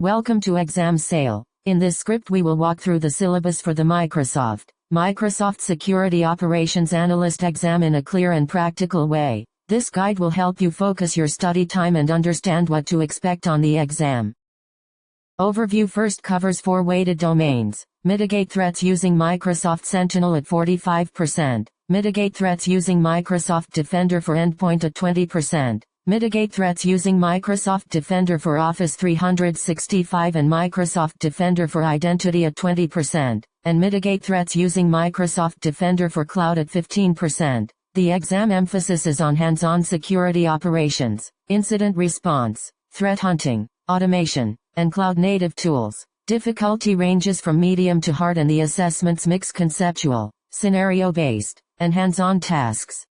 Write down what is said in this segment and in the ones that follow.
Welcome to Exam Sale. In this script we will walk through the syllabus for the Microsoft Security Operations Analyst exam in a clear and practical way. This guide will help you focus your study time and understand what to expect on the exam. Overview first covers 4 weighted domains. Mitigate threats using Microsoft Sentinel at 45%. Mitigate threats using Microsoft Defender for Endpoint at 20%. Mitigate threats using Microsoft Defender for Office 365 and Microsoft Defender for Identity at 20%, and mitigate threats using Microsoft Defender for Cloud at 15%. The exam emphasis is on hands-on security operations, incident response, threat hunting, automation, and cloud-native tools. Difficulty ranges from medium to hard and the assessments mix conceptual, scenario-based, and hands-on tasks.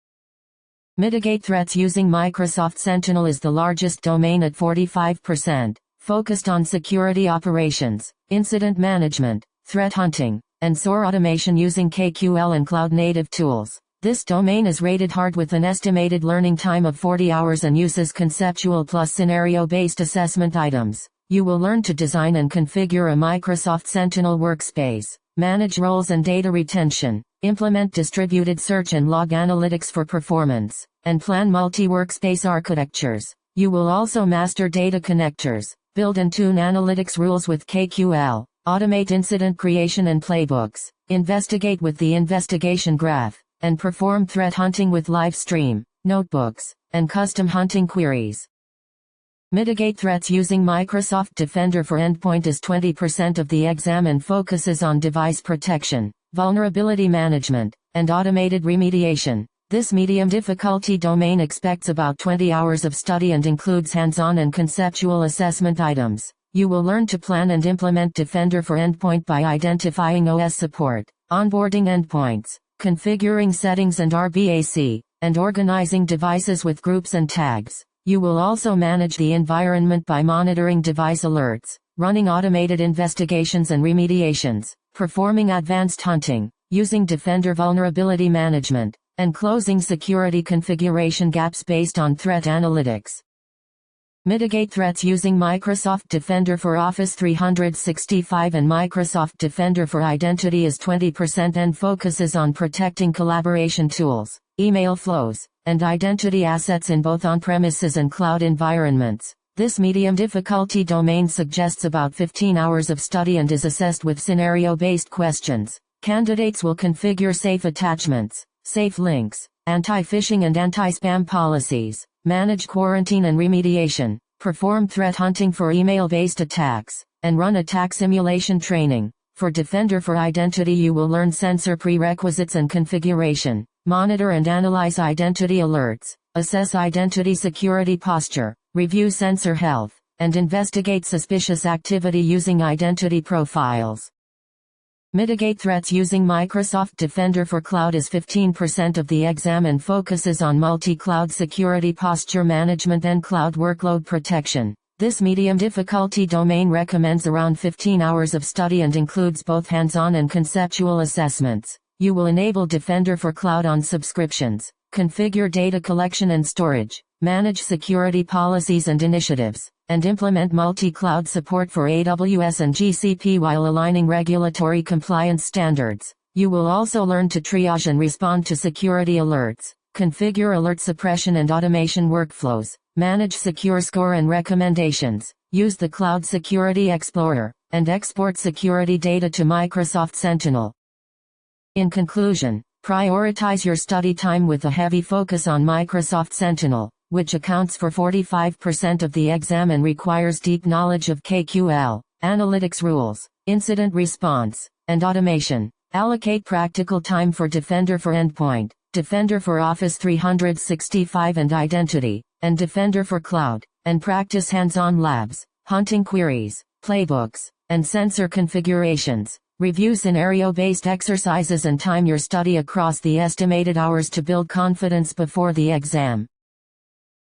Mitigate threats using Microsoft Sentinel is the largest domain at 45%, focused on security operations, incident management, threat hunting, and SOAR automation using KQL and cloud-native tools. This domain is rated hard with an estimated learning time of 40 hours and uses conceptual plus scenario-based assessment items. You will learn to design and configure a Microsoft Sentinel workspace, manage roles and data retention, implement distributed search and log analytics for performance, and plan multi-workspace architectures. You will also master data connectors, build and tune analytics rules with KQL, automate incident creation and playbooks, investigate with the investigation graph, and perform threat hunting with live stream, notebooks, and custom hunting queries. Mitigate threats using Microsoft Defender for Endpoint is 20% of the exam and focuses on device protection, vulnerability management, and automated remediation. This medium difficulty domain expects about 20 hours of study and includes hands-on and conceptual assessment items. You will learn to plan and implement Defender for Endpoint by identifying OS support, onboarding endpoints, configuring settings and RBAC, and organizing devices with groups and tags. You will also manage the environment by monitoring device alerts, running automated investigations and remediations, performing advanced hunting, using Defender vulnerability management, and closing security configuration gaps based on threat analytics. Mitigate threats using Microsoft Defender for Office 365 and Microsoft Defender for Identity is 20% and focuses on protecting collaboration tools, email flows, and identity assets in both on-premises and cloud environments. This medium difficulty domain suggests about 15 hours of study and is assessed with scenario-based questions. Candidates will configure safe attachments, safe links, anti-phishing and anti-spam policies, manage quarantine and remediation, perform threat hunting for email-based attacks, and run attack simulation training. For Defender for Identity you will learn sensor prerequisites and configuration, monitor and analyze identity alerts, assess identity security posture, review sensor health, and investigate suspicious activity using identity profiles. Mitigate threats using Microsoft Defender for Cloud is 15% of the exam and focuses on multi-cloud security posture management and cloud workload protection. This medium difficulty domain recommends around 15 hours of study and includes both hands-on and conceptual assessments. You will enable Defender for Cloud on subscriptions, configure data collection and storage, manage security policies and initiatives, and implement multi-cloud support for AWS and GCP while aligning regulatory compliance standards. You will also learn to triage and respond to security alerts, configure alert suppression and automation workflows, manage secure score and recommendations, use the Cloud Security Explorer, and export security data to Microsoft Sentinel. In conclusion, prioritize your study time with a heavy focus on Microsoft Sentinel, which accounts for 45% of the exam and requires deep knowledge of KQL, analytics rules, incident response, and automation. Allocate practical time for Defender for Endpoint, Defender for Office 365 and Identity, and Defender for Cloud, and practice hands-on labs, hunting queries, playbooks, and sensor configurations. Review scenario-based exercises and time your study across the estimated hours to build confidence before the exam.